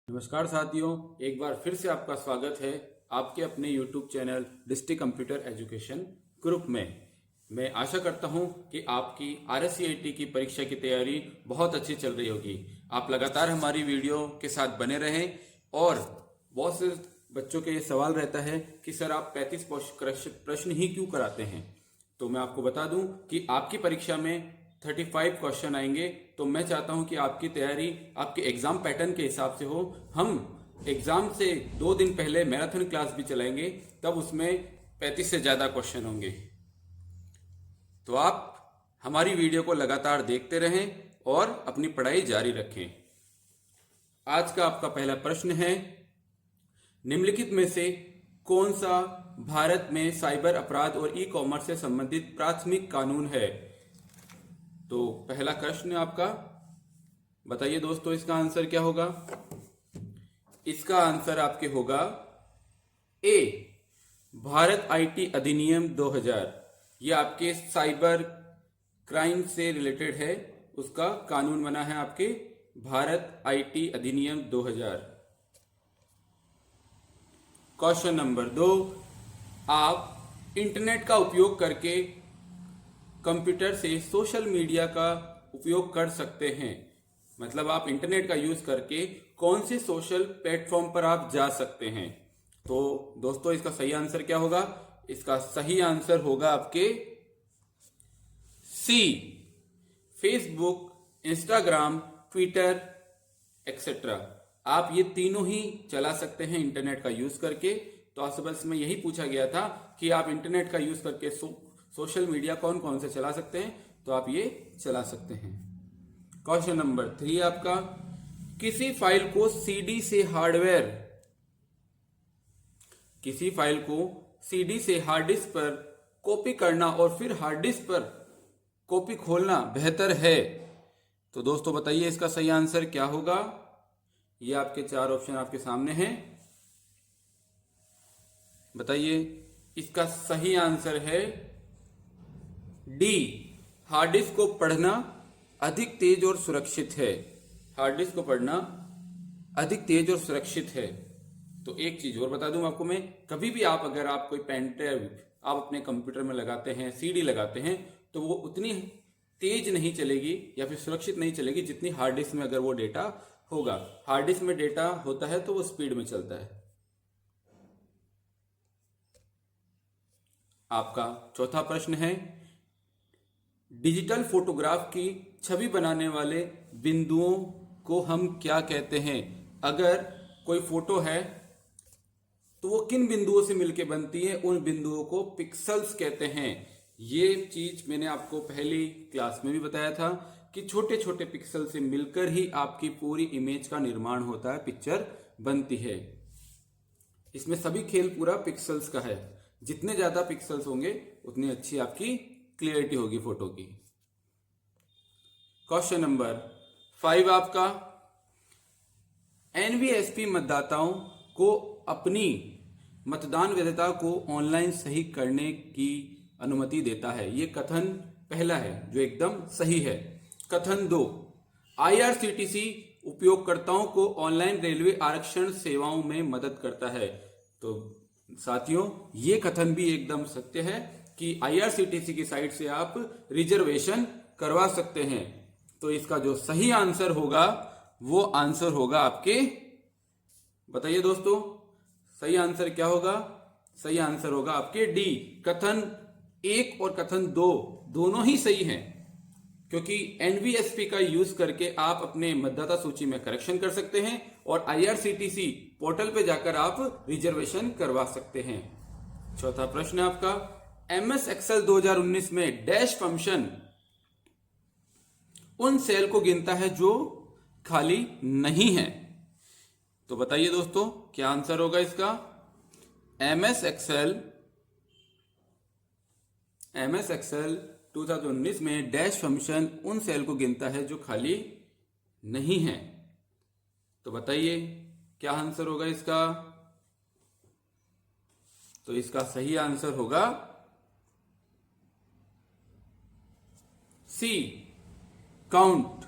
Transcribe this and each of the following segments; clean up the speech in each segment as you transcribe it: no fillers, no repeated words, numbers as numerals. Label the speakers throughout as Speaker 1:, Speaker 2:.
Speaker 1: नमस्कार साथियों, एक बार फिर से आपका स्वागत है आपके अपने YouTube channel district computer education group में। मैं आशा करता हूं कि आपकी RSCIT की परीक्षा की तैयारी बहुत अच्छी चल रही होगी। आप लगातार हमारी वीडियो के साथ बने रहें। और बहुत से बच्चों के ये सवाल रहता है कि सर आप 35 प्रश्न ही क्यों कराते हैं। तो मैं आपको बता दूं कि आपकी परीक्षा में 35 क्वेश्चन आएंगे। तो मैं चाहता हूं कि आपकी तैयारी आपके एग्जाम पैटर्न के हिसाब से हो। हम एग्जाम से 2 दिन पहले मैराथन क्लास भी चलाएंगे, तब उसमें 35 से ज्यादा क्वेश्चन होंगे। तो आप हमारी वीडियो को लगातार देखते रहें और अपनी पढ़ाई जारी रखें। आज का आपका पहला प्रश्न है, निम्नलिखित में से कौन सा भारत में साइबर अपराध और ई-कॉमर्स से संबंधित प्राथमिक कानून है। तो पहला प्रश्न आपका, बताइए दोस्तों इसका आंसर क्या होगा। इसका आंसर आपके होगा ए, भारत आईटी अधिनियम 2000। ये आपके साइबर क्राइम से रिलेटेड है, उसका कानून बना है आपके भारत आईटी अधिनियम 2000। क्वेश्चन नंबर 2, आप इंटरनेट का उपयोग करके कंप्यूटर से सोशल मीडिया का उपयोग कर सकते हैं। मतलब आप इंटरनेट का यूज करके कौन से सोशल प्लेटफॉर्म पर आप जा सकते हैं। तो दोस्तों इसका सही आंसर क्या होगा। इसका सही आंसर होगा आपके सी, फेसबुक, इंस्टाग्राम, ट्विटर एक्सेट्रा। आप ये तीनों ही चला सकते हैं इंटरनेट का यूज करके। तो आपसे बस में यही पूछा गया था कि आप इंटरनेट का यूज करके सोशल मीडिया कौन कौन से चला सकते हैं, तो आप ये चला सकते हैं। क्वेश्चन नंबर 3 आपका, किसी फाइल को सीडी से हार्ड डिस्क पर कॉपी करना और फिर हार्ड डिस्क पर कॉपी खोलना बेहतर है। तो दोस्तों बताइए इसका सही आंसर क्या होगा। ये आपके 4 ऑप्शन आपके सामने हैं, बताइए। इसका सही आंसर है डी, हार्ड डिस्क को पढ़ना अधिक तेज और सुरक्षित है। हार्ड डिस्क को पढ़ना अधिक तेज और सुरक्षित है। तो एक चीज और बता दूं आपको मैं, कभी भी अगर आप कोई पेन ड्राइव आप अपने कंप्यूटर में लगाते हैं, सीडी लगाते हैं, तो वो उतनी तेज नहीं चलेगी या फिर सुरक्षित नहीं चलेगी जितनी हार्ड डिस्क में अगर वो डेटा होगा। हार्ड डिस्क में डेटा होता है तो वो स्पीड में चलता है। आपका चौथा प्रश्न है, डिजिटल फोटोग्राफ की छवि बनाने वाले बिंदुओं को हम क्या कहते हैं। अगर कोई फोटो है तो वो किन बिंदुओं से मिलकर बनती है, उन बिंदुओं को पिक्सेल्स कहते हैं। ये चीज मैंने आपको पहली क्लास में भी बताया था कि छोटे छोटे पिक्सल से मिलकर ही आपकी पूरी इमेज का निर्माण होता है, पिक्चर बनती है। इसमें सभी खेल पूरा पिक्सेल्स का है। जितने ज्यादा पिक्सेल्स होंगे उतनी अच्छी आपकी क्लियरिटी होगी फोटो की। क्वेश्चन नंबर 5 आपका, एनवीएसपी मतदाताओं को अपनी मतदान वैधता को ऑनलाइन सही करने की अनुमति देता है। ये कथन पहला है जो एकदम सही है। कथन 2, आईआरसीटीसी उपयोगकर्ताओं को ऑनलाइन रेलवे आरक्षण सेवाओं में मदद करता है। तो साथियों ये कथन भी एकदम सत्य है कि आईआरसीटीसी की साइट से आप रिजर्वेशन करवा सकते हैं। तो इसका जो सही आंसर होगा वो आंसर होगा आपके, बताइए दोस्तों सही आंसर क्या होगा। सही आंसर होगा आपके डी, कथन 1 और कथन 2 दोनों ही सही हैं, क्योंकि एनवीएसपी का यूज करके आप अपने मतदाता सूची में करेक्शन कर सकते हैं और आईआरसीटीसी पोर्टल पे जाकर आप रिजर्वेशन करवा सकते हैं। चौथा प्रश्न आपका, एमएस एक्सेल 2019 में डैश फंक्शन उन सेल को गिनता है जो खाली नहीं है। तो बताइए दोस्तों क्या आंसर होगा इसका। एमएस एक्सेल 2019 में डैश फंक्शन उन सेल को गिनता है जो खाली नहीं है। तो बताइए क्या आंसर होगा इसका। तो इसका सही आंसर होगा सी, काउंट।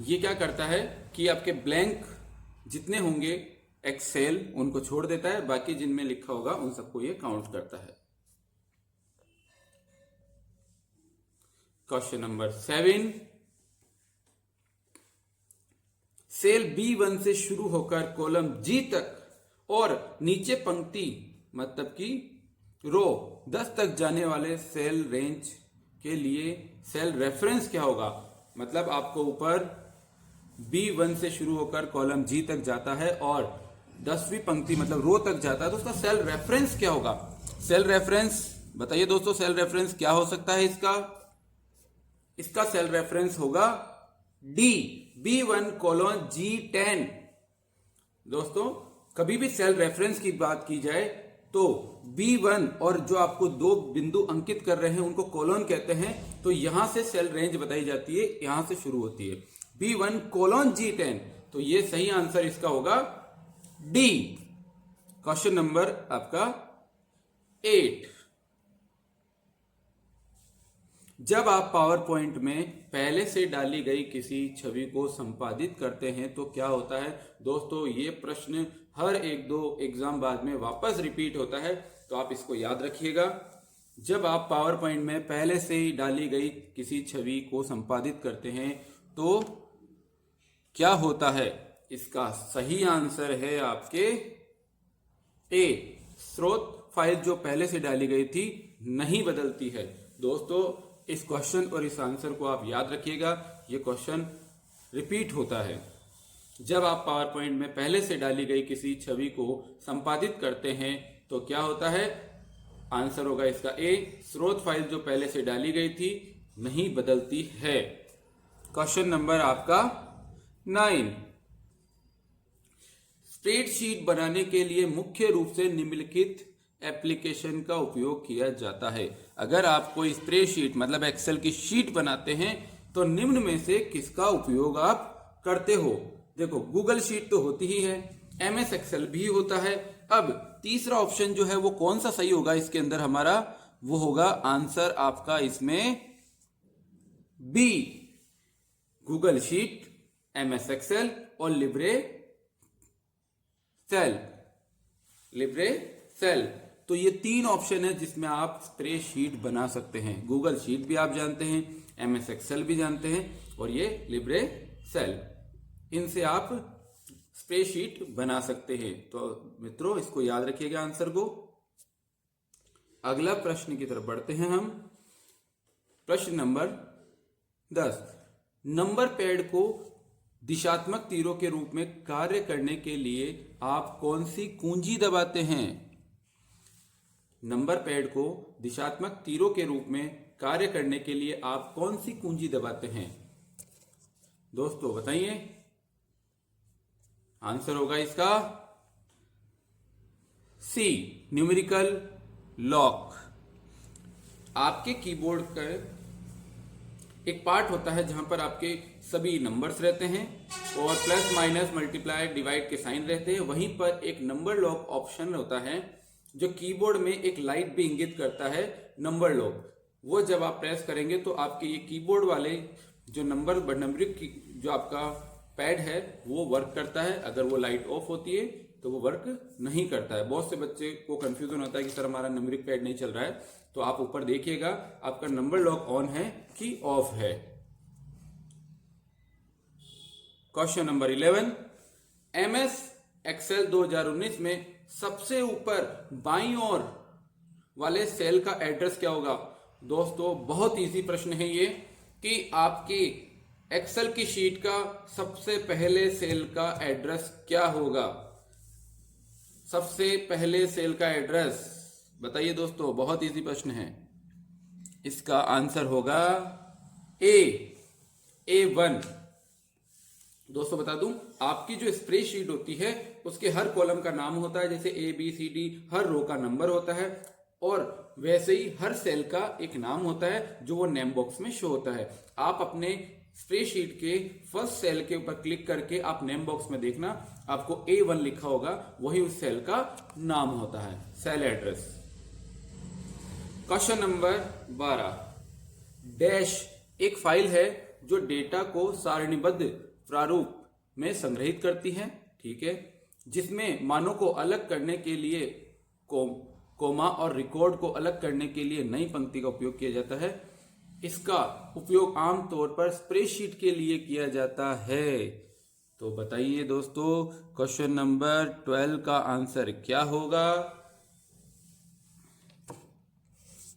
Speaker 1: ये क्या करता है कि आपके ब्लैंक जितने होंगे एक्सेल उनको छोड़ देता है, बाकी जिनमें लिखा होगा उन सबको ये काउंट करता है। क्वेश्चन नंबर 7, सेल B1 से शुरू होकर कॉलम G तक और नीचे पंक्ति मतलब कि रो 10 तक जाने वाले सेल रेंज के लिए सेल रेफरेंस क्या होगा। मतलब आपको ऊपर B1 से शुरू होकर कॉलम G तक जाता है और 10वीं पंक्ति मतलब रो तक जाता है, तो उसका सेल रेफरेंस क्या होगा। सेल रेफरेंस बताइए दोस्तों, सेल रेफरेंस क्या हो सकता है इसका सेल रेफरेंस होगा D, B1:G10। दोस्तों कभी भी सेल रेफरेंस की बात की जाए तो B1 और जो आपको दो बिंदु अंकित कर रहे हैं उनको कॉलन कहते हैं, तो यहां से सेल रेंज बताई जाती है, यहां से शुरू होती है B1:G10। तो ये सही आंसर इसका होगा डी। क्वेश्चन नंबर आपका 8, जब आप पावर पॉइंट में पहले से डाली गई किसी छवि को संपादित करते हैं तो क्या होता है। दोस्तों ये प्रश्न हर 1-2 एग्जाम बाद में वापस रिपीट होता है, तो आप इसको याद रखिएगा। जब आप पावर पॉइंट में पहले से ही डाली गई किसी छवि को संपादित करते हैं तो क्या होता है। इसका सही आंसर है आपके ए, स्रोत फाइल जो पहले से डाली गई थी नहीं बदलती है। दोस्तों इस क्वेश्चन और इस आंसर को आप याद रखिएगा, ये क्वेश्चन रिपीट होता है। जब आप पावर पॉइंट में पहले से डाली गई किसी छवि को संपादित करते हैं तो क्या होता है। आंसर होगा इसका ए, स्रोत फाइल जो पहले से डाली गई थी नहीं बदलती है। क्वेश्चन नंबर आपका 9, स्प्रेडशीट बनाने के लिए मुख्य रूप से निम्नलिखित एप्लीकेशन का उपयोग किया जाता है। अगर आप कोई स्प्रेडशीट मतलब एक्सेल की शीट बनाते हैं तो निम्न में से किसका उपयोग आप करते हो। देखो गूगल शीट तो होती ही है, MS एक्सेल भी होता है। अब तीसरा ऑप्शन जो है वो कौन सा सही होगा इसके अंदर हमारा, वो होगा आंसर आपका इसमें B, Google sheet, MS Excel और लिब्रे सेल। तो ये 3 ऑप्शन है जिसमें आप स्प्रेडशीट बना सकते हैं। गूगल शीट भी आप जानते हैं, MS एक्सेल भी जानते हैं और ये लिब्रे सेल, इनसे आप स्प्रेडशीट बना सकते हैं। तो मित्रों इसको याद रखिएगा आंसर को। अगला प्रश्न की तरफ बढ़ते हैं हम। प्रश्न नंबर 10, नंबर पैड को दिशात्मक तीरों के रूप में कार्य करने के लिए आप कौन सी कुंजी दबाते हैं। नंबर पैड को दिशात्मक तीरों के रूप में कार्य करने के लिए आप कौन सी कुंजी दबाते हैं। दोस्तों बताइए, आंसर होगा इसका सी, न्यूमेरिकल लॉक। आपके कीबोर्ड का एक पार्ट होता है जहां पर आपके सभी नंबर्स रहते हैं और प्लस माइनस मल्टीप्लाई डिवाइड के साइन रहते हैं। वहीं पर एक नंबर लॉक ऑप्शन होता है जो कीबोर्ड में एक लाइट भी इंगित करता है, नंबर लॉक। वो जब आप प्रेस करेंगे तो आपके ये कीबोर्ड वाले जो नंबरिक जो आपका पैड है वो वर्क करता है। अगर वो लाइट ऑफ होती है तो वो वर्क नहीं करता है। बहुत से बच्चे को कंफ्यूजन होता है कि सर हमारा नंबरिक पैड नहीं चल रहा है, तो आप ऊपर देखिएगा आपका नंबर लॉक ऑन है कि ऑफ है। क्वेश्चन नंबर 11, MS एक्सेल 2019 में सबसे ऊपर बाईं ओर वाले सेल का एड्रेस क्या होगा। दोस्तों बहुत इजी प्रश्न है ये कि आपकी एक्सेल की शीट का सबसे पहले सेल का एड्रेस क्या होगा। सबसे पहले सेल का एड्रेस बताइए दोस्तों, बहुत इजी प्रश्न है। इसका आंसर होगा A1। दोस्तों बता दूं, आपकी जो स्प्रेडशीट होती है उसके हर कॉलम का नाम होता है, जैसे ABCD, हर रो का नंबर होता है और वैसे ही हर सेल का एक नाम होता है जो वो नेम बॉक्स में शो होता है। आप अपने स्प्रेडशीट के फर्स्ट सेल के ऊपर क्लिक करके आप नेम बॉक्स में देखना, आपको A1 लिखा होगा, वही उस सेल का नाम होता है, cell address. Question number 12, dash एक फाइल है जो डेटा को सारणीबद्ध प्रारूप में संग्रहित करती है, ठीक है, जिसमें मानों को अलग करने के लिए कोमा और रिकॉर्ड को अलग करने के लिए नई पंक्ति का उपयोग किया जाता है। इसका उपयोग आमतौर पर स्प्रेडशीट के लिए किया जाता है। तो बताइए दोस्तों, क्वेश्चन नंबर 12 का आंसर क्या होगा?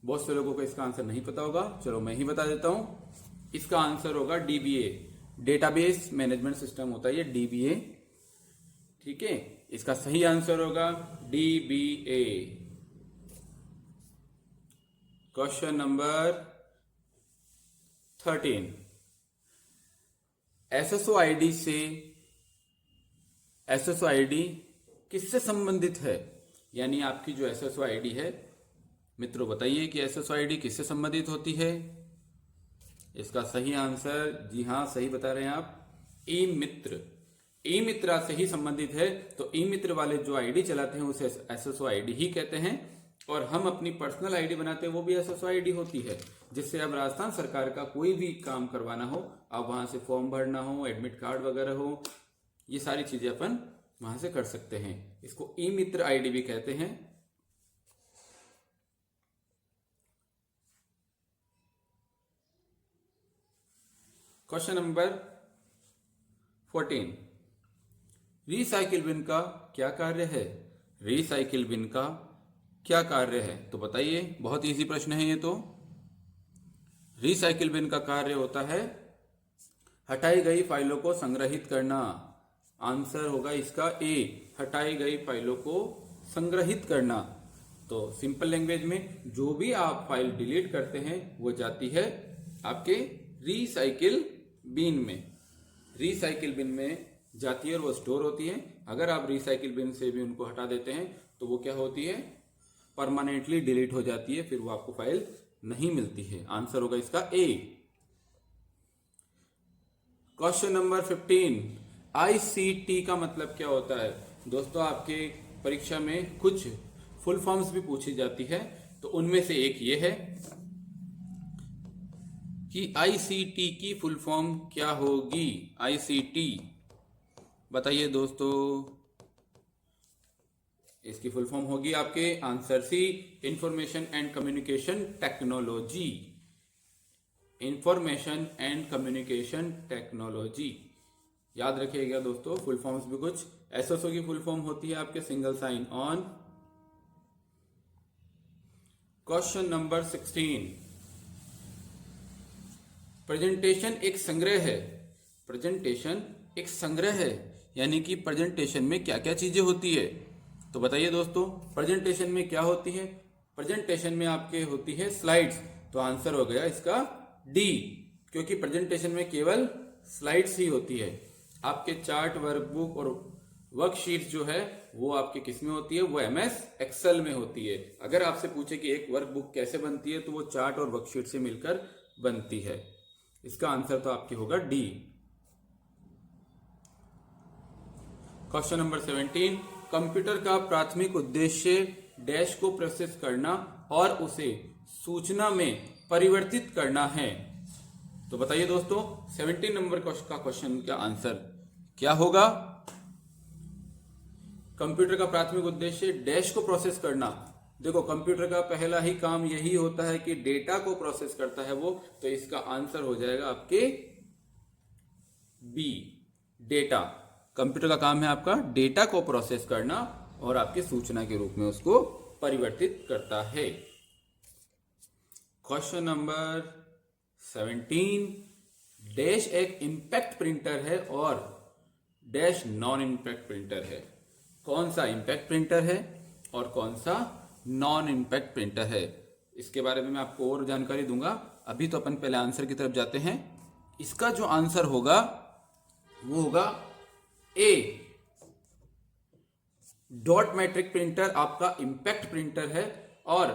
Speaker 1: बहुत से लोगों को इसका आंसर नहीं पता होगा, चलो मैं ही बता देता हूं। इसका आंसर होगा डीबीए, डेटाबेस मैनेजमेंट सिस्टम होता है ये डीबीए, ठीक है। इसका सही आंसर होगा dBA. Question number 13, SSO ID किससे संबंधित है? यानी आपकी जो एसएसओ आईडी है, मित्रों बताइए कि एसएसओ आईडी किससे संबंधित होती है? इसका सही आंसर, जी हाँ सही बता रहे हैं आप, ई मित्र से ही संबंधित है। तो ई मित्र वाले जो आईडी चलाते हैं उसे एसएसओ आईडी ही कहते हैं। और हम अपनी पर्सनल आईडी बनाते हैं वो भी एसएसओ आईडी होती है, जिससे अब राजस्थान सरकार का कोई भी काम करवाना हो, अब वहां से फॉर्म भरना हो, एडमिट कार्ड वगैरह हो, ये सारी चीजें अपन वहां से कर सकते हैं। इसको ई मित्र आईडी भी कहते हैं। क्वेश्चन नंबर 14, रीसाइकिल बिन का क्या कार्य है? रीसाइकिल बिन का क्या कार्य है? तो बताइए, बहुत इजी प्रश्न है ये। तो रीसाइकिल बिन का कार्य होता है हटाई गई फाइलों को संग्रहित करना। आंसर होगा इसका ए, हटाई गई फाइलों को संग्रहित करना। तो सिंपल लैंग्वेज में जो भी आप फाइल डिलीट करते हैं वो जाती है आपके रीसाइकिल बिन में। रीसाइकिल बिन में जाती है और वो स्टोर होती है। अगर आप रीसाइकिल बिन से भी उनको हटा देते हैं तो वो क्या होती है? परमानेंटली डिलीट हो जाती है, फिर वो आपको फाइल नहीं मिलती है। आंसर होगा इसका ए। क्वेश्चन नंबर 15, आईसीटी का मतलब क्या होता है? दोस्तों आपके परीक्षा में कुछ फुल फॉर्म्स भी पूछी जाती है, तो उनमें से एक ये है कि आईसीटी की फुल फॉर्म क्या होगी? आईसीटी बताइए दोस्तों। इसकी फुल फॉर्म होगी आपके answer C, information and communication technology. Information and communication technology, याद रखिएगा दोस्तों। फुल फॉर्म्स भी कुछ एसएसओ की फुल फॉर्म होती है आपके single sign on. Question number 16, presentation एक संग्रह है। प्रेजेंटेशन एक संग्रह है, यानी कि प्रेजेंटेशन में क्या क्या चीजें होती है? तो बताइए दोस्तों, प्रेजेंटेशन में क्या होती है? प्रेजेंटेशन में आपके होती है स्लाइड्स। तो आंसर हो गया इसका डी, क्योंकि प्रेजेंटेशन में केवल स्लाइड्स ही होती है। आपके चार्ट, वर्कबुक और वर्कशीट जो है वो आपके किस में होती है? वो एमएस एक्सेल में होती है। अगर आपसे पूछे कि एक वर्कबुक कैसे बनती है, तो वो चार्ट और वर्कशीट से मिलकर बनती है। इसका आंसर तो आपकी होगा डी। क्वेश्चन नंबर 17, कंप्यूटर का प्राथमिक उद्देश्य डैश को प्रोसेस करना और उसे सूचना में परिवर्तित करना है। तो बताइए दोस्तों, 17 नंबर का क्वेश्चन का आंसर क्या होगा? कंप्यूटर का प्राथमिक उद्देश्य डैश को प्रोसेस करना। देखो, कंप्यूटर का पहला ही काम यही होता है कि डेटा को प्रोसेस करता है वो। तो इसका आंसर हो जाएगा आपके बी, डेटा। कंप्यूटर का काम है आपका डेटा को प्रोसेस करना और आपके सूचना के रूप में उसको परिवर्तित करता है। क्वेश्चन नंबर 17, डैश एक इंपैक्ट प्रिंटर है और डैश नॉन इंपैक्ट प्रिंटर है। कौन सा इंपैक्ट प्रिंटर है और कौन सा नॉन इंपैक्ट प्रिंटर है? इसके बारे में मैं आपको और जानकारी दूंगा। अभी तो अपन पहले आंसर की तरफ जाते हैं। इसका जो आंसर होगा वो होगा ए, डॉट मैट्रिक प्रिंटर आपका इंपैक्ट प्रिंटर है और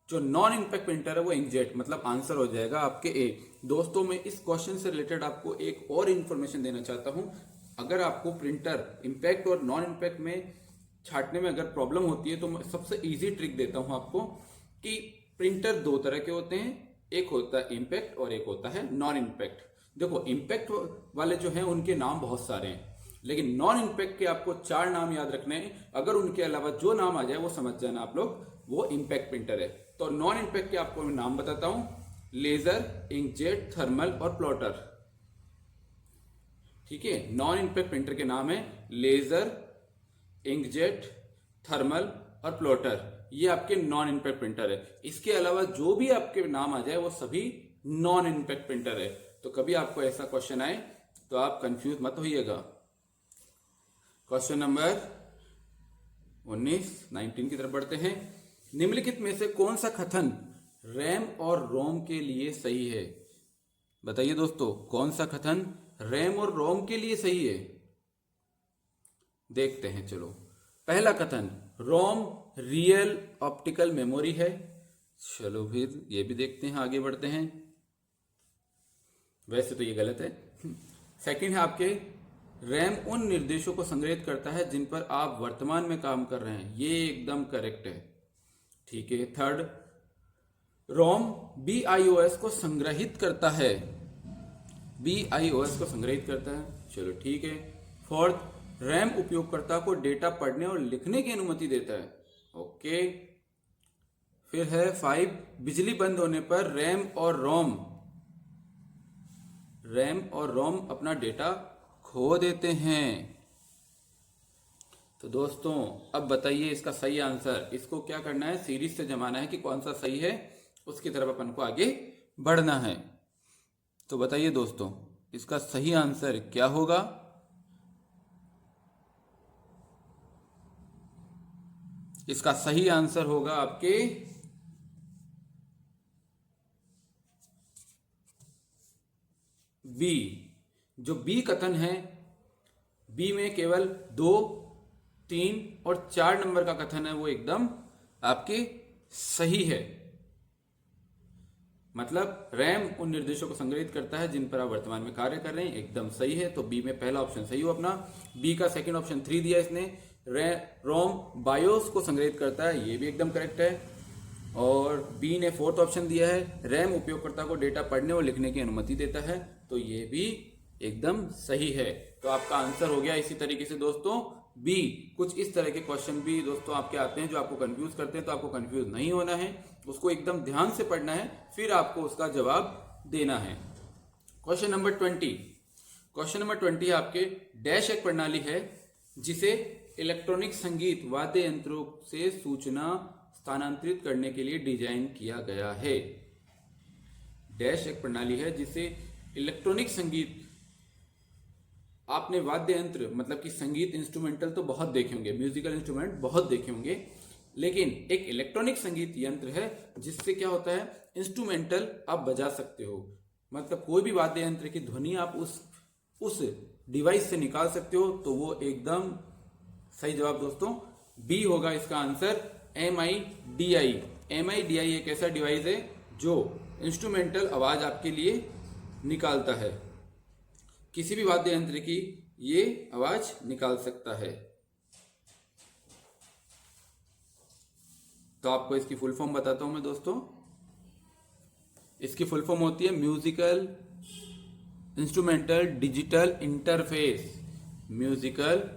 Speaker 1: जो नॉन इंपैक्ट प्रिंटर है वो इंकजेट, मतलब आंसर हो जाएगा आपके ए। दोस्तों, मैं इस क्वेश्चन से रिलेटेड आपको एक और इंफॉर्मेशन देना चाहता हूं। अगर आपको प्रिंटर इंपैक्ट और नॉन इंपैक्ट में छांटने में अगर प्रॉब्लम होती है तो मैं सबसे इजी ट्रिक देता हूं आपको कि प्रिंटर दो तरह के होते हैं, एक होता है इंपैक्ट और एक होता है नॉन इंपैक्ट। देखो इम्पैक्ट वाले जो हैं उनके नाम बहुत सारे हैं, लेकिन नॉन इम्पैक्ट के आपको 4 नाम याद रखने हैं। अगर उनके अलावा जो नाम आ जाए वो समझ जाना आप लोग, वो इम्पैक्ट प्रिंटर है। तो नॉन इम्पैक्ट के आपको मैं नाम बताता हूं, लेजर, इंकजेट, थर्मल और प्लॉटर। ठीक है, नॉन इम्पैक्ट प्रिंटर के नाम है लेजर, इंकजेट, थर्मल और प्लॉटर। ये आपके नॉन इम्पैक्ट प्रिंटर है। इसके अलावा जो भी आपके नाम आ जाए वो सभी नॉन इम्पैक्ट प्रिंटर है। तो कभी आपको ऐसा क्वेश्चन आए तो आप कंफ्यूज मत होइएगा। क्वेश्चन नंबर 19 की तरफ बढ़ते हैं। निम्नलिखित में से कौन सा कथन रैम और रोम के लिए सही है? बताइए दोस्तों, कौन सा कथन रैम और रोम के लिए सही है? देखते हैं। चलो, पहला कथन, रोम रियल ऑप्टिकल मेमोरी है। चलो फिर ये भी देखते हैं, आगे बढ़ते हैं। वैसे तो ये गलत है। सेकंड है आपके, रैम उन निर्देशों को संग्रहित करता है जिन पर आप वर्तमान में काम कर रहे हैं। ये एकदम करेक्ट है। ठीक है। थर्ड, रोम BIOS को संग्रहित करता है। BIOS को संग्रहित करता है। चलो ठीक है। फोर्थ, रैम उपयोगकर्ता को डेटा पढ़ने और लिखने की अनुमति देता है। ओके। फिर है 5, बिजली बंद होने पर रैम और रोम अपना डेटा खो देते हैं। तो दोस्तों अब बताइए इसका सही आंसर। इसको क्या करना है, सीरीज से जमाना है कि कौन सा सही है, उसकी तरफ अपन को आगे बढ़ना है। तो बताइए दोस्तों, इसका सही आंसर क्या होगा? इसका सही आंसर होगा आपके बी। जो बी कथन है, बी में केवल 2, 3 और 4 नंबर का कथन है, वो एकदम आपके सही है। मतलब रैम उन निर्देशों को संग्रहित करता है जिन पर आप वर्तमान में कार्य कर रहे हैं, एकदम सही है। तो बी में पहला ऑप्शन सही हो अपना। बी का सेकंड ऑप्शन 3 दिया इसने, रोम बायोस को संग्रहित करता है, ये भी एकदम करेक्ट है। और बी ने फोर्थ ऑप्शन दिया है, रैम उपयोगकर्ता को डेटा पढ़ने और लिखने की अनुमति देता है, तो ये भी एकदम सही है। तो आपका आंसर हो गया इसी तरीके से दोस्तों बी। कुछ इस तरह के क्वेश्चन भी दोस्तों आपके आते हैं जो आपको कंफ्यूज करते हैं, तो आपको कंफ्यूज नहीं होना है, उसको एकदम ध्यान से पढ़ना है, फिर आपको उसका जवाब देना है। Question number 20। क्वेश्चन नंबर 20 आपके, डैश एक प्रणाली है जिसे इलेक्ट्रॉनिक संगीत वाद्य यंत्रों से सूचना स्थानांतरित करने के लिए डिजाइन किया गया है। डैश एक प्रणाली है जिसे इलेक्ट्रॉनिक संगीत, आपने वाद्य यंत्र मतलब कि संगीत इंस्ट्रूमेंटल तो बहुत देखे होंगे, म्यूजिकल इंस्ट्रूमेंट बहुत देखे होंगे, लेकिन एक इलेक्ट्रॉनिक संगीत यंत्र है जिससे क्या होता है, इंस्ट्रूमेंटल आप बजा सकते हो। मतलब कोई भी वाद्य यंत्र की ध्वनि आप उस डिवाइस से निकाल सकते हो। तो वो एकदम सही जवाब दोस्तों बी होगा इसका आंसर, MIDI। MIDI एक ऐसा डिवाइस है जो इंस्ट्रूमेंटल आवाज आपके लिए निकालता है, किसी भी वाद्य यंत्र की ये आवाज निकाल सकता है। तो आपको इसकी फुल फॉर्म बताता हूं मैं दोस्तों। इसकी फुल फॉर्म होती है musical instrumental digital interface. Musical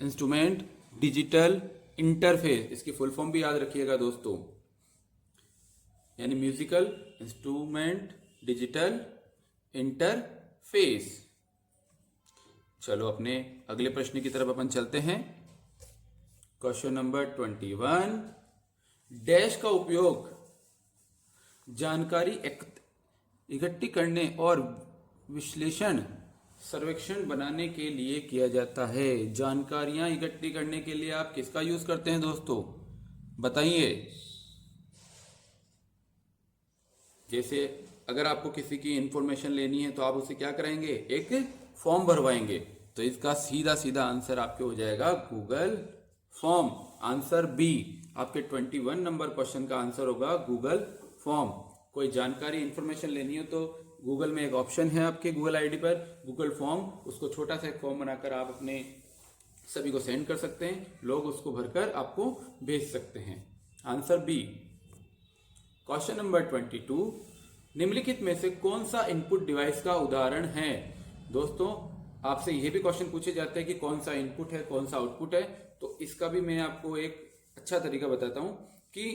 Speaker 1: instrument digital interface, इसकी फुल फॉर्म भी याद रखिएगा दोस्तों, यानी म्यूजिकल इंस्ट्रूमेंट डिजिटल इंटरफेस। चलो अपने अगले प्रश्न की तरफ अपन चलते हैं। क्वेश्चन नंबर 21, डैश का उपयोग जानकारी इकट्ठी करने और विश्लेषण सर्वेक्षण बनाने के लिए किया जाता है। जानकारियां इकट्ठी करने के लिए आप किसका यूज करते हैं दोस्तों, बताइए। जैसे अगर आपको किसी की इंफॉर्मेशन लेनी है तो आप उसे क्या करेंगे, एक फॉर्म भरवाएंगे। तो इसका सीधा सीधा आंसर आपके हो जाएगा गूगल फॉर्म। आंसर बी, आपके 21 नंबर क्वेश्चन का आंसर होगा गूगल फॉर्म। कोई जानकारी इंफॉर्मेशन लेनी हो तो गूगल में एक ऑप्शन है आपके गूगल आईडी पर, गूगल फॉर्म, उसको छोटा सा एक फॉर्म बनाकर आप अपने सभी को सेंड कर सकते हैं, लोग उसको भरकर आपको भेज सकते हैं। Answer B. क्वेश्चन नंबर 22, निम्नलिखित में से कौन सा इनपुट डिवाइस का उदाहरण है? दोस्तों, आपसे यह भी क्वेश्चन पूछे जाते हैं कि कौन सा इनपुट है, कौन सा आउटपुट है। तो इसका भी मैं आपको एक अच्छा तरीका बताता हूं कि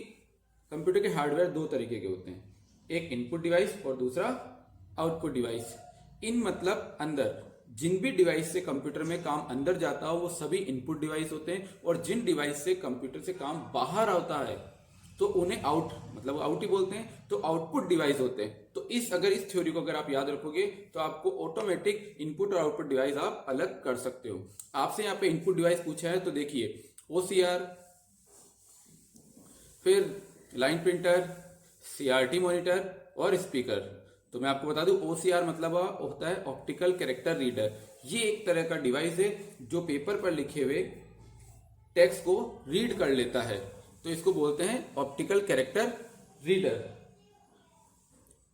Speaker 1: कंप्यूटर के हार्डवेयर दो तरीके के होते हैं, एक इनपुट डिवाइस और दूसरा आउटपुट डिवाइस। इन मतलब अंदर जिन भी डिवाइस से कंप्यूटर में काम अंदर जाता हो वो सभी इनपुट डिवाइस होते हैं, और जिन डिवाइस से कंप्यूटर से काम बाहर आता है तो उन्हें आउट ही बोलते हैं, तो आउटपुट डिवाइस होते हैं। तो अगर इस थ्योरी को अगर आप याद रखोगे तो आपको ऑटोमेटिक इनपुट और आउटपुट डिवाइस आप अलग कर सकते हो। आपसे यहाँ पे इनपुट डिवाइस पूछा है तो देखिए OCR, फिर लाइन प्रिंटर, CRT मॉनिटर और स्पीकर। तो मैं आपको बता दूं OCR मतलब होता है ऑप्टिकल कैरेक्टर रीडर। ये एक तरह का डिवाइस है जो पेपर पर लिखे हुए टेक्स्ट को रीड कर लेता है, तो इसको बोलते हैं ऑप्टिकल कैरेक्टर रीडर।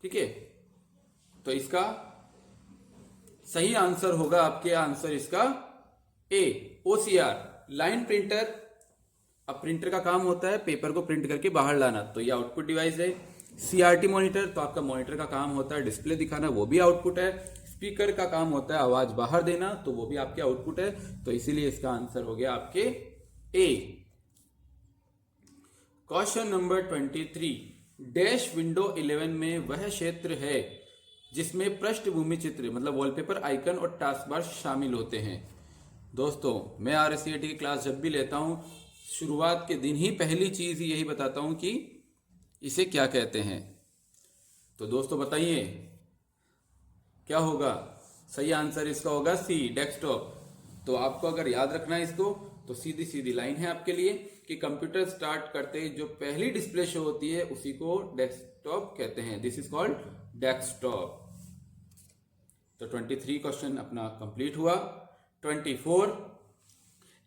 Speaker 1: ठीक है, तो इसका सही आंसर होगा आपके आंसर इसका A, OCR। लाइन प्रिंटर, अब प्रिंटर का काम होता है पेपर को प्रिंट करके बाहर लाना, तो ये आउटपुट डिवाइस है। CRT मॉनिटर, तो आपका मॉनिटर का काम होता है डिस्प्ले दिखाना, वो भी आउटपुट है। स्पीकर का काम होता है आवाज बाहर देना, तो वो भी आपके आउटपुट है। तो इसीलिए इसका आंसर हो गया आपके A। Question number 23, dash window 11 में वह क्षेत्र है जिसमें पृष्ठभूमि चित्र मतलब वॉलपेपर आइकन और टास्क बार शामिल होते हैं। दोस्तों, मैं RSCAT की क्लास जब भी लेता हूं शुरुआत के दिन ही पहली चीज यही बताता हूं कि इसे क्या कहते हैं। तो दोस्तों बताइए क्या होगा? सही आंसर इसका होगा C, डेस्कटॉप। तो आपको अगर याद रखना है इसको तो सीधी सीधी लाइन है आपके लिए कि कंप्यूटर स्टार्ट करते ही जो पहली डिस्प्ले शो होती है उसी को डेस्कटॉप कहते हैं। This is called desktop. तो 23 क्वेश्चन अपना कंप्लीट हुआ। 24,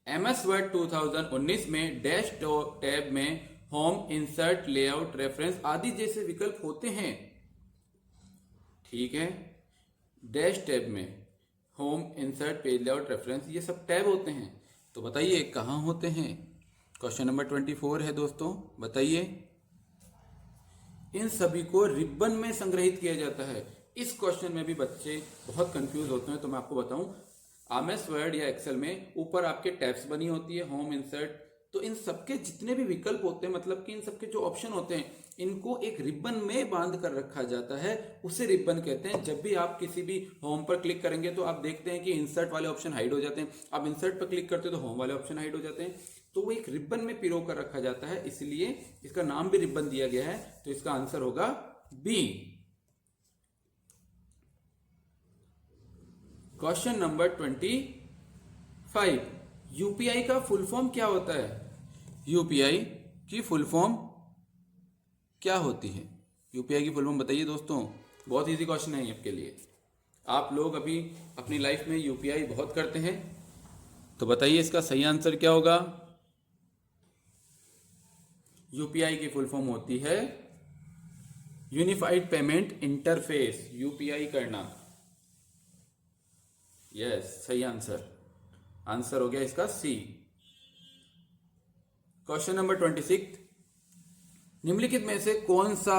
Speaker 1: MS वर्ड 2019 में डैश टैब में होम, इंसर्ट, लेआउट, रेफरेंस आदि जैसे विकल्प होते हैं। ठीक है, डैश टैब में home, insert, page layout, reference ये सब टैब होते हैं। तो बताइए कहाँ होते हैं? क्वेश्चन नंबर 24 है दोस्तों, बताइए। इन सभी को रिबन में संग्रहित किया जाता है। इस क्वेश्चन में भी बच्चे बहुत कंफ्यूज होते हैं, तो मैं आपको बताऊं MS वर्ड या एक्सेल में ऊपर आपके टैब्स बनी होती है, होम, इंसर्ट, तो इन सबके जितने भी विकल्प होते हैं मतलब कि इन सबके जो ऑप्शन होते हैं इनको एक रिबन में बांध कर रखा जाता है, उसे रिबन कहते हैं। जब भी आप किसी भी होम पर क्लिक करेंगे तो आप देखते हैं कि इंसर्ट वाले ऑप्शन हाइड हो जाते हैं, आप इंसर्ट पर क्लिक करते हो तो होम वाले ऑप्शन हाइड हो जाते हैं। तो वो एक रिबन में पिरो कर रखा जाता है, इसलिए इसका नाम भी रिबन दिया गया है। तो इसका आंसर होगा B। क्वेश्चन नंबर 25, UPI का फुल फॉर्म क्या होता है? UPI की फुल फॉर्म क्या होती है? UPI की फुल फॉर्म बताइए दोस्तों। बहुत इजी क्वेश्चन है आपके लिए। आप लोग अभी अपनी लाइफ में UPI बहुत करते हैं, तो बताइए इसका सही आंसर क्या होगा? UPI की फुल फॉर्म होती है यूनिफाइड पेमेंट इंटरफेस। UPI करना, यस, सही आंसर। आंसर हो गया इसका C। क्वेश्चन नंबर 26, निम्नलिखित में से कौन सा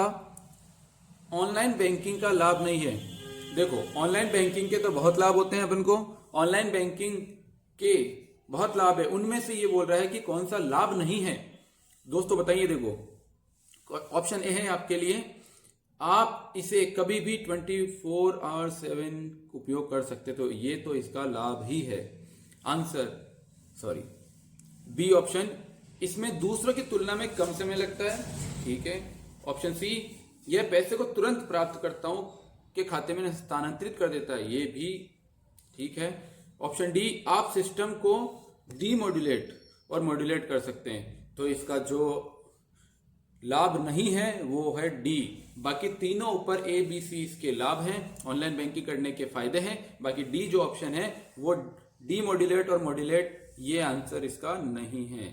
Speaker 1: ऑनलाइन बैंकिंग का लाभ नहीं है? देखो, ऑनलाइन बैंकिंग के तो बहुत लाभ होते हैं अपन को, ऑनलाइन बैंकिंग के बहुत लाभ है, उनमें से ये बोल रहा है कि कौन सा लाभ नहीं है। दोस्तों बताइए, देखो ऑप्शन ए है आपके लिए, आप इसे कभी भी 24/7 उपयोग कर सकते, तो ये तो इसका लाभ ही है। बी ऑप्शन, इसमें दूसरों की तुलना में कम समय लगता है। ठीक है। ऑप्शन सी, यह पैसे को तुरंत प्राप्तकर्ताओं के खाते में स्थानांतरित कर देता है, ये भी ठीक है। ऑप्शन डी, आप सिस्टम को डीमॉड्यूलेट और मॉड्यूलेट कर सकते हैं, तो इसका जो लाभ नहीं है वो है डी। बाकी तीनों ऊपर ए बी सी इसके लाभ हैं, ऑनलाइन बैंकिंग करने के फायदे हैं। बाकी डी जो ऑप्शन है वो डीमॉड्यूलेट और मॉड्यूलेट, ये आंसर इसका नहीं है।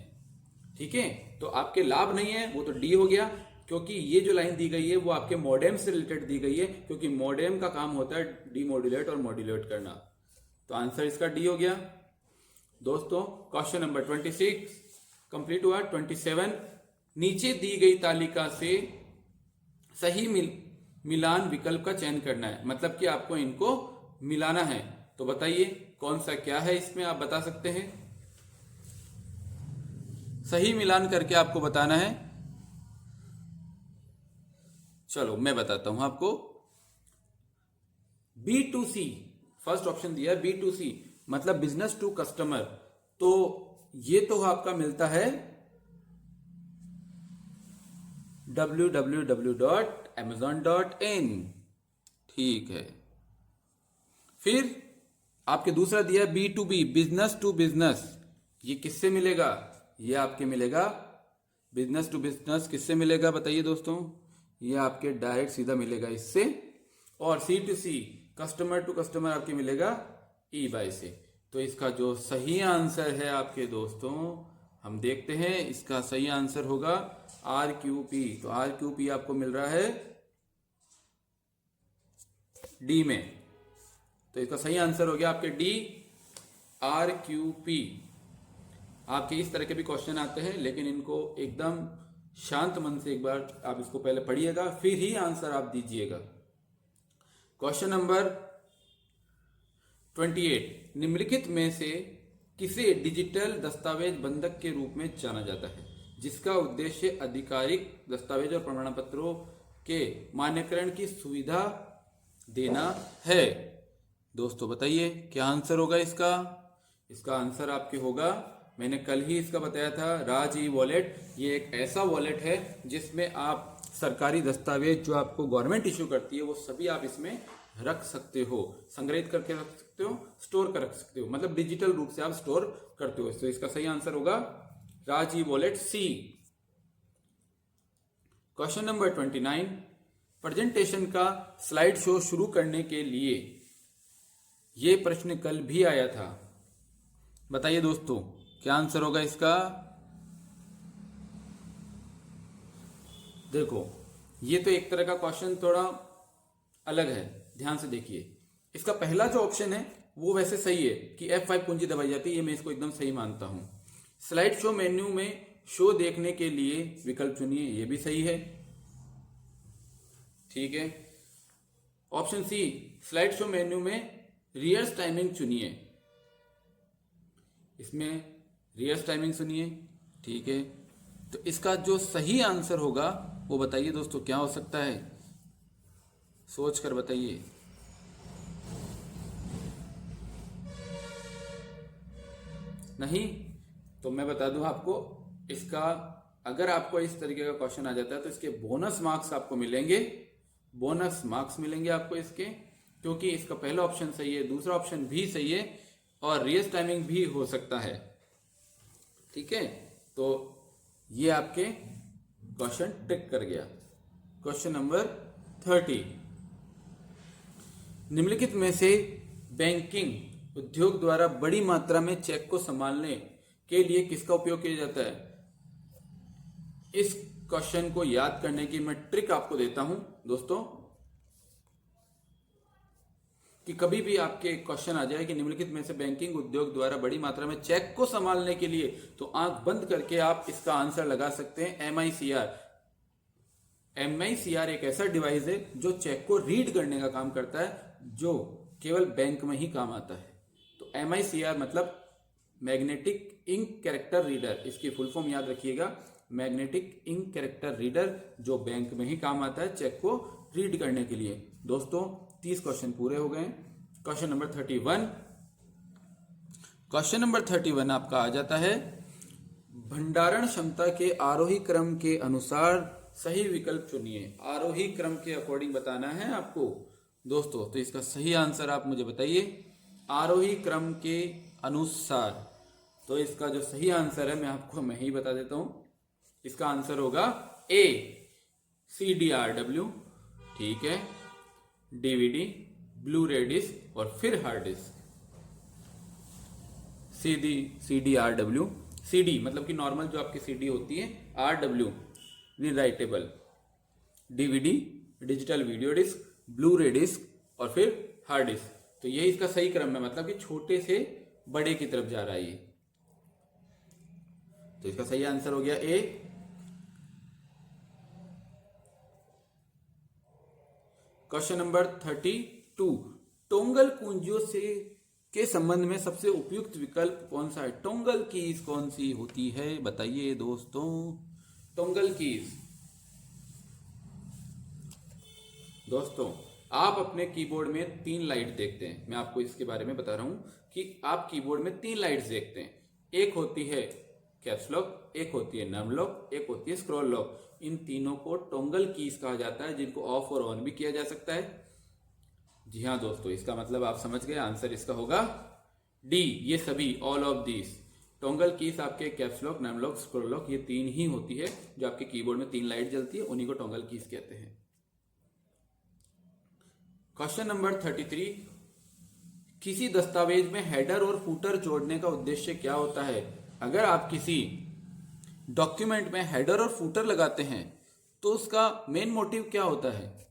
Speaker 1: ठीक है, तो आपके लाभ नहीं है वो तो डी हो गया, क्योंकि ये जो लाइन दी गई है वो आपके मॉडेम से रिलेटेड दी गई है, क्योंकि मॉडेम का काम होता है डीमॉड्यूलेट और मॉड्यूलेट करना, तो आंसर इसका डी हो गया। दोस्तों क्वेश्चन नंबर 26 कंप्लीट हुआ। 27, नीचे दी गई तालिका से सही मिलान विकल्प का चयन करना है, मतलब कि आपको इनको मिलाना है। तो बताइए कौन सा क्या है, इसमें आप बता सकते हैं। सही मिलान करके आपको बताना है। चलो मैं बताता हूं आपको। B2C, फर्स्ट ऑप्शन दिया है B2C, मतलब बिजनेस टू कस्टमर। तो ये तो आपका मिलता है www.amazon.in। ठीक है। फिर आपके दूसरा दिया है B2B, बिजनेस टू बिजनेस। ये किससे मिलेगा? ये आपके मिलेगा बिजनेस टू बिजनेस। किससे मिलेगा बताइए दोस्तों? ये आपके डायरेक्ट सीधा मिलेगा इससे। और C2C, कस्टमर टू कस्टमर, आपके मिलेगा eBay से। तो इसका जो सही आंसर है आपके दोस्तों, हम देखते हैं, इसका सही आंसर होगा RQP। तो RQP आपको मिल रहा है डी में। तो इसका सही आंसर हो गया आपके डी, RQP। आपके इस तरह के भी क्वेश्चन आते हैं, लेकिन इनको एकदम शांत मन से एक बार आप इसको पहले पढ़िएगा, फिर ही आंसर आप दीजिएगा। क्वेश्चन नंबर 28, निम्नलिखित में से किसे डिजिटल दस्तावेज बंधक के रूप में जाना जाता है, जिसका उद्देश्य आधिकारिक दस्तावेज और प्रमाण पत्रों के मान्यकरण की सुविधा देना है? दोस्तों बताइए क्या आंसर होगा इसका? इसका आंसर आपके होगा, मैंने कल ही इसका बताया था, राज ई वॉलेट। ये एक ऐसा वॉलेट है जिसमें आप सरकारी दस्तावेज जो आपको गवर्नमेंट इश्यू करती है वो सभी आप इसमें रख सकते हो, संग्रहित करके रख सकते हो, स्टोर कर रख सकते हो, मतलब डिजिटल रूप से आप स्टोर करते हो। तो इसका सही आंसर होगा राज ई वॉलेट सी। क्वेश्चन नंबर 29, प्रेजेंटेशन का स्लाइड शो शुरू करने के लिए, ये प्रश्न कल भी आया था। बताइए दोस्तों क्या आंसर होगा इसका? देखो ये तो एक तरह का क्वेश्चन थोड़ा अलग है, ध्यान से देखिए। इसका पहला जो ऑप्शन है वो वैसे सही है कि F5 कुंजी दबाई जाती है, ये मैं इसको एकदम सही मानता हूं। स्लाइड शो मेन्यू में शो देखने के लिए विकल्प चुनिए, ये भी सही है, ठीक है। Option C, slide show menu में रियर्स टाइमिंग चुनिए, इसमें रियर्स टाइमिंग सुनिए, ठीक है। तो इसका जो सही आंसर होगा वो बताइए दोस्तों क्या हो सकता है? सोच कर बताइए। नहीं तो मैं बता दूं आपको, इसका अगर आपको इस तरीके का क्वेश्चन आ जाता है तो इसके बोनस मार्क्स आपको मिलेंगे, बोनस मार्क्स मिलेंगे आपको इसके, क्योंकि इसका पहला ऑप्शन सही है, दूसरा ऑप्शन भी सही है और रियर्स टाइमिंग भी हो सकता है, ठीक है। तो ये आपके क्वेश्चन टिक कर गया। क्वेश्चन नंबर 30, निम्नलिखित में से बैंकिंग उद्योग द्वारा बड़ी मात्रा में चेक को संभालने के लिए किसका उपयोग किया जाता है? इस क्वेश्चन को याद करने की मैं ट्रिक आपको देता हूं दोस्तों, कि कभी भी आपके क्वेश्चन आ जाए कि निम्नलिखित में से बैंकिंग उद्योग द्वारा बड़ी मात्रा में चेक को संभालने के लिए, तो आंख बंद करके आप इसका आंसर लगा सकते हैं MICR। MICR एक ऐसा डिवाइस है जो चेक को रीड करने का काम करता है, जो केवल बैंक में ही काम आता है। तो MICR मतलब मैग्नेटिक इंक कैरेक्टर रीडर, इसकी फुल फॉर्म याद रखिएगा, मैग्नेटिक इंक कैरेक्टर रीडर, जो बैंक में ही काम आता है चेक को रीड करने के लिए। दोस्तों 30 क्वेश्चन पूरे हो गए। क्वेश्चन नंबर 31, क्वेश्चन नंबर 31 आपका आ जाता है, भंडारण क्षमता के आरोही क्रम के अनुसार सही विकल्प चुनिए। आरोही क्रम के अकॉर्डिंग बताना है आपको दोस्तों, तो इसका सही आंसर आप मुझे बताइए, आरोही क्रम के अनुसार। तो इसका जो सही आंसर है मैं ही बता देता हूं, इसका आंसर होगा A, CDRW, ठीक है, DVD, ब्लू रे डिस्क और फिर हार्ड डिस्क। CDRW, CD मतलब कि नॉर्मल जो आपकी CD होती है, RW writable, DVD digital video disc, Blu-ray disc और फिर हार्ड डिस्क। तो यही इसका सही क्रम है, मतलब कि छोटे से बड़े की तरफ जा रहा है ये। तो इसका सही आंसर हो गया A। क्वेश्चन नंबर 32, टोंगल कुंजियों से के संबंध में सबसे उपयुक्त विकल्प कौन सा है? टोंगल कीज कौन सी होती है बताइए दोस्तों। टोंगल कीज दोस्तों, आप अपने कीबोर्ड में 3 लाइट देखते हैं। मैं आपको इसके बारे में बता रहा हूं कि आप कीबोर्ड में 3 लाइट्स देखते हैं। एक होती है कैप्स लॉक, एक होती है नम लॉक, एक होती है स्क्रॉल लॉक। इन तीनों को टोंगल कीज कहा जाता है, जिनको ऑफ और ऑन भी किया जा सकता है। जी हाँ दोस्तों, इसका मतलब आप समझ गए, आंसर इसका होगा डी, ये सभी, all of these. Toggle keys आपके caps lock, num lock, scroll lock, ये 3 ही होती है। जो आपके कीबोर्ड में 3 लाइट जलती है उन्हीं को टोंगल कीज कहते हैं। क्वेश्चन नंबर 33, किसी दस्तावेज में हेडर और फुटर जोड़ने का उद्देश्य क्या होता है? अगर आप किसी डॉक्यूमेंट में हेडर और फुटर लगाते हैं तो उसका मेन मोटिव क्या होता है?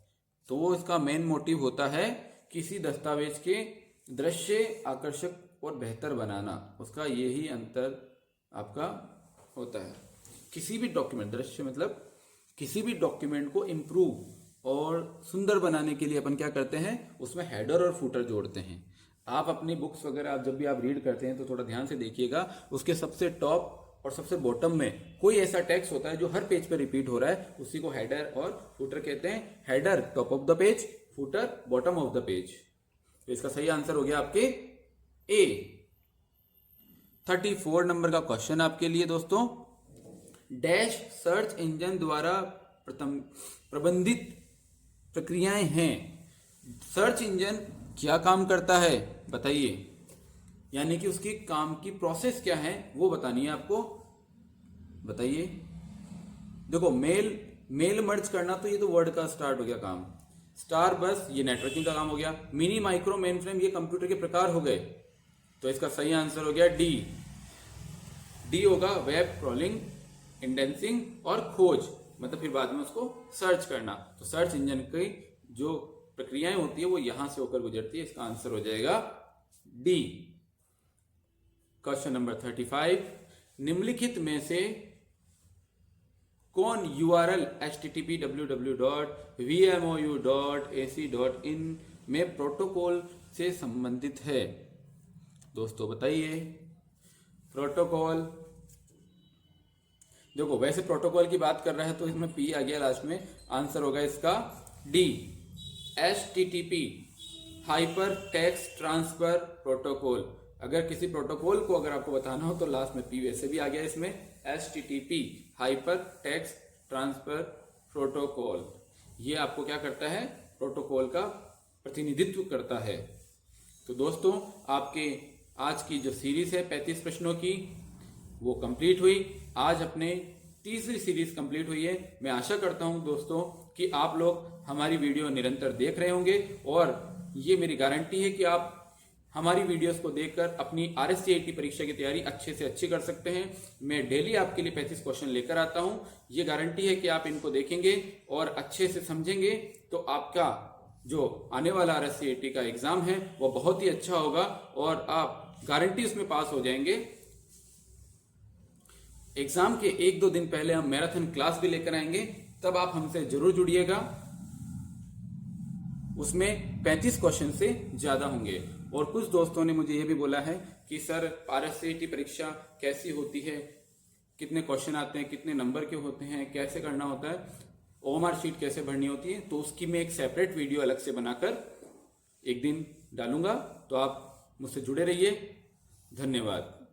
Speaker 1: तो वो इसका मेन मोटिव होता है किसी दस्तावेज के दृश्य आकर्षक और बेहतर बनाना। उसका यही अंतर आपका होता है। किसी भी डॉक्यूमेंट, दृश्य मतलब किसी भी डॉक्यूमेंट को इम्प्रूव और सुंदर बनाने के लिए अपन क्या करते हैं, उसमें हेडर और फुटर जोड़ते हैं। आप अपनी बुक्स वगैरह आप जब भी आप रीड करते हैं तो थोड़ा ध्यान से देखिएगा, उसके सबसे टॉप और सबसे बॉटम में कोई ऐसा टेक्स्ट होता है जो हर पेज पर रिपीट हो रहा है, उसी को हेडर और फुटर कहते हैं। Header top of the page, footer bottom of the page. तो इसका सही आंसर हो गया आपके ए। 34 नंबर का क्वेश्चन आपके लिए दोस्तों, डैश सर्च इंजन द्वारा प्रबंधित प्रक्रियाएं हैं। सर्च इंजन क्या काम करता है बताइए, यानी कि उसकी काम की प्रोसेस क्या है वो बतानी है आपको। बताइए। देखो, मेल मर्ज करना, तो ये तो वर्ड का स्टार्ट हो गया काम। स्टार बस, ये नेटवर्किंग का काम हो गया। मिनी, माइक्रो, मेन फ्रेम, ये कंप्यूटर के प्रकार हो गए। तो इसका सही आंसर हो गया डी। डी होगा वेब क्रॉलिंग, इंडेंसिंग और खोज, मतलब फिर बाद में उसको सर्च करना। तो सर्च इंजन की जो प्रक्रियाएं होती है वो यहां से होकर गुजरती है। इसका आंसर हो जाएगा डी। क्वेश्चन नंबर 35, निम्नलिखित में से कौन URL http://www.vmou.ac.in में प्रोटोकॉल से संबंधित है? दोस्तों बताइए। प्रोटोकॉल, देखो वैसे प्रोटोकॉल की बात कर रहा है तो इसमें P आ गया लास्ट में, आंसर होगा इसका D, HTTP hyper text transfer protocol. अगर किसी प्रोटोकॉल को अगर आपको बताना हो तो लास्ट में P वैसे भी आ गया इसमें, HTTP hyper text transfer protocol. ये आपको क्या करता है, प्रोटोकॉल का प्रतिनिधित्व करता है। तो दोस्तों, आपके आज की जो सीरीज है 35 प्रश्नों की, वो कंप्लीट हुई। आज अपने तीसरी सीरीज कंप्लीट हुई है। मैं आशा करता हूं दोस्तों कि आप लोग हमारी वीडियो निरंतर देख रहे होंगे, और ये मेरी गारंटी है कि आप हमारी वीडियोस को देखकर अपनी RSCIT परीक्षा की तैयारी अच्छे से अच्छी कर सकते हैं। मैं डेली आपके लिए 35 क्वेश्चन लेकर आता हूं। ये गारंटी है कि आप इनको देखेंगे और अच्छे से समझेंगे तो आपका जो आने वाला RSCIT का एग्जाम है वो बहुत ही अच्छा होगा और आप गारंटी उसमें पास हो जाएंगे। एग्जाम के 1-2 दिन पहले हम मैराथन क्लास भी लेकर आएंगे, तब आप हमसे जरूर जुड़िएगा। उसमें 35 क्वेश्चन से ज्यादा होंगे। और कुछ दोस्तों ने मुझे यह भी बोला है कि सर RSCIT परीक्षा कैसी होती है, कितने क्वेश्चन आते हैं, कितने नंबर के होते हैं, कैसे करना होता है, OMR शीट कैसे भरनी होती है। तो उसकी मैं एक सेपरेट वीडियो अलग से बनाकर एक दिन डालूंगा, तो आप मुझसे जुड़े रहिए। धन्यवाद।